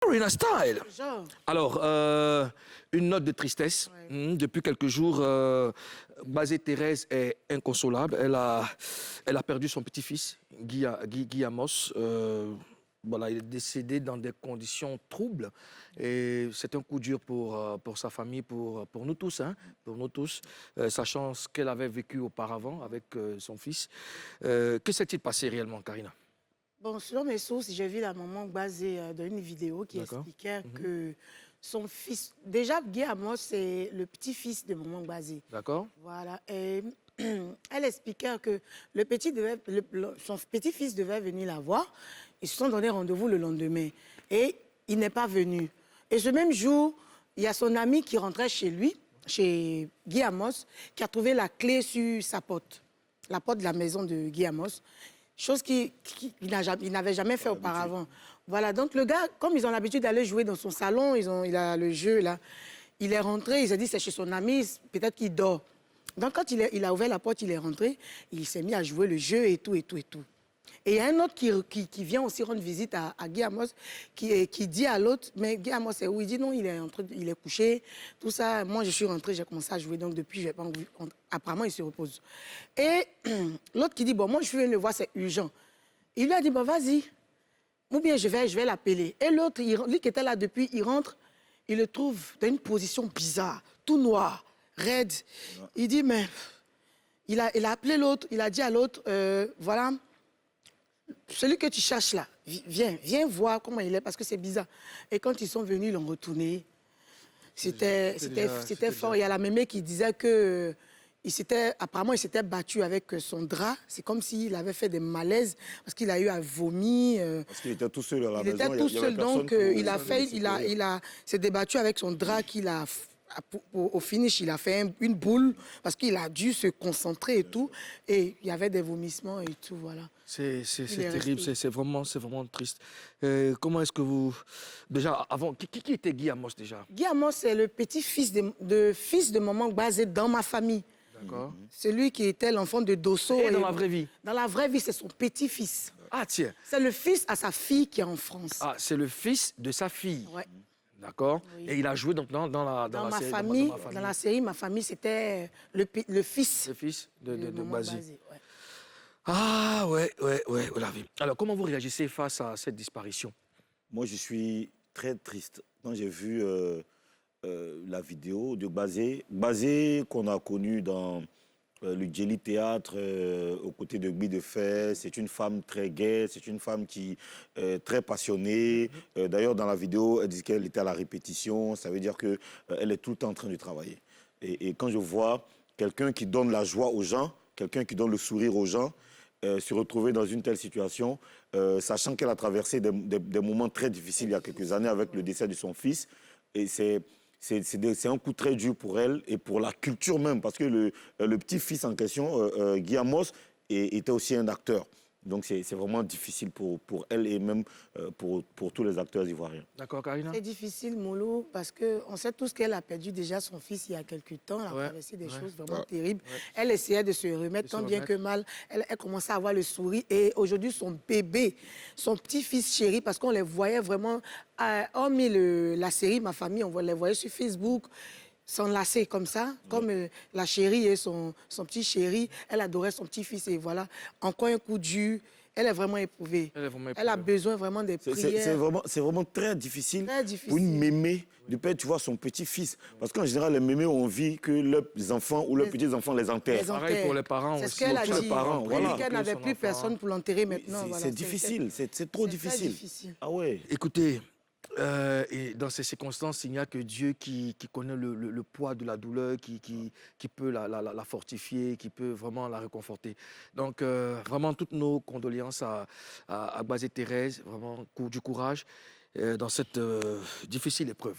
Karina Style. Genre. Alors, une note de tristesse. Ouais. Depuis quelques jours, Basé Thérèse est inconsolable. Elle a perdu son petit-fils, Guy Amos. Voilà, il est décédé dans des conditions troubles. Et c'est un coup dur pour sa famille, pour nous tous, hein, pour nous tous, sachant ce qu'elle avait vécu auparavant avec son fils. Que s'est-il passé réellement, Karina? Bon, selon mes sources, j'ai vu la maman basée dans une vidéo qui D'accord. expliquait que son fils... Déjà, Guy Amos, c'est le petit-fils de maman basée. D'accord. Voilà. Et elle expliquait que son petit-fils devait venir la voir. Ils se sont donné rendez-vous le lendemain. Et il n'est pas venu. Et ce même jour, il y a son ami qui rentrait chez lui, chez Guy Amos, qui a trouvé la clé sur sa porte. La porte de la maison de Guy Amos. Chose qu'il n'avait jamais fait auparavant. Voilà, donc le gars, comme ils ont l'habitude d'aller jouer dans son salon, il a le jeu là, il est rentré, il s'est dit c'est chez son ami, peut-être qu'il dort. Donc quand il a ouvert la porte, il est rentré, il s'est mis à jouer le jeu et tout, et tout, et tout. Et il y a un autre qui vient aussi rendre visite à Guy Amos, qui dit à l'autre, mais Guy Amos c'est où? Il dit non, il est couché, tout ça. Moi, je suis rentré, j'ai commencé à jouer, donc depuis, j'ai pas envie. Apparemment, il se repose. Et l'autre qui dit, bon, moi, je viens le voir, c'est urgent. Il lui a dit, bon, vas-y, ou bien je vais l'appeler. Et l'autre, lui qui était là depuis, il rentre, il le trouve dans une position bizarre, tout noir, raide. Il dit, mais... Il a appelé l'autre, il a dit à l'autre, voilà... Celui que tu cherches là, viens voir comment il est, parce que c'est bizarre. Et quand ils sont venus, ils l'ont retourné. C'était fort. Il y a la mémé qui disait que apparemment, il s'était battu avec son drap. C'est comme s'il avait fait des malaises, parce qu'il a eu à vomir. Parce qu'il était tout seul à la maison. Il était tout seul, donc il s'est débattu avec son drap qu'il a... Au finish, il a fait une boule parce qu'il a dû se concentrer et tout. Et il y avait des vomissements et tout, voilà. C'est terrible, c'est vraiment triste. Comment est-ce que vous... Déjà, avant, qui était Guy Amos déjà? Guy Amos, c'est le petit-fils fils de maman basé dans ma famille. D'accord. Celui qui était l'enfant de Dosso. Et dans la vraie vie? Dans la vraie vie, c'est son petit-fils. Ah, tiens. C'est le fils à sa fille qui est en France. Ah, c'est le fils de sa fille. Ouais. D'accord. Oui. Et il a joué donc dans la série, famille, dans la série, ma famille, c'était le fils. Le fils de maman Basile. Ouais. Ah, ouais, la vie. Alors, comment vous réagissez face à cette disparition? Moi, je suis très triste. Quand j'ai vu la vidéo de Basé qu'on a connu dans le Djeli Théâtre, aux côtés de Guy de Fer, c'est une femme très gaie, c'est une femme qui est très passionnée. D'ailleurs, dans la vidéo, elle dit qu'elle était à la répétition, ça veut dire qu'elle est tout le temps en train de travailler. Et quand je vois quelqu'un qui donne la joie aux gens, quelqu'un qui donne le sourire aux gens, se retrouver dans une telle situation, sachant qu'elle a traversé des moments très difficiles il y a quelques années avec le décès de son fils, et c'est un coup très dur pour elle et pour la culture même, parce que le petit-fils en question, Guy Amos, était aussi un acteur. Donc c'est vraiment difficile pour elle et même pour tous les acteurs ivoiriens. D'accord, Karina? C'est difficile, Molo, parce qu'on sait tous qu'elle a perdu déjà son fils il y a quelques temps. Elle a traversé des choses vraiment terribles. Ouais. Elle essayait de se remettre tant bien que mal. Elle commençait à avoir le sourire. Et aujourd'hui, son bébé, son petit-fils chéri, parce qu'on les voyait vraiment, hormis la série Ma Famille, on les voyait sur Facebook, s'enlacer comme ça, comme la chérie et son petit chéri. Elle adorait son petit-fils et voilà, encore un coup dur. Elle est vraiment éprouvée. Elle a besoin vraiment des prières. C'est vraiment très difficile pour une mémé de perdre, tu vois, son petit-fils. Parce qu'en général, les mémés ont envie que leurs enfants ou leurs petits-enfants les enterrent. Pareil pour les parents aussi. C'est ce qu'elle a dit. Voilà. Elle n'avait plus personne pour l'enterrer maintenant. C'est difficile, c'est trop difficile. Ah ouais. Écoutez, et dans ces circonstances, il n'y a que Dieu qui connaît le poids de la douleur, qui peut la fortifier, qui peut vraiment la réconforter. Donc, vraiment, toutes nos condoléances à Basé Thérèse, vraiment du courage dans cette difficile épreuve.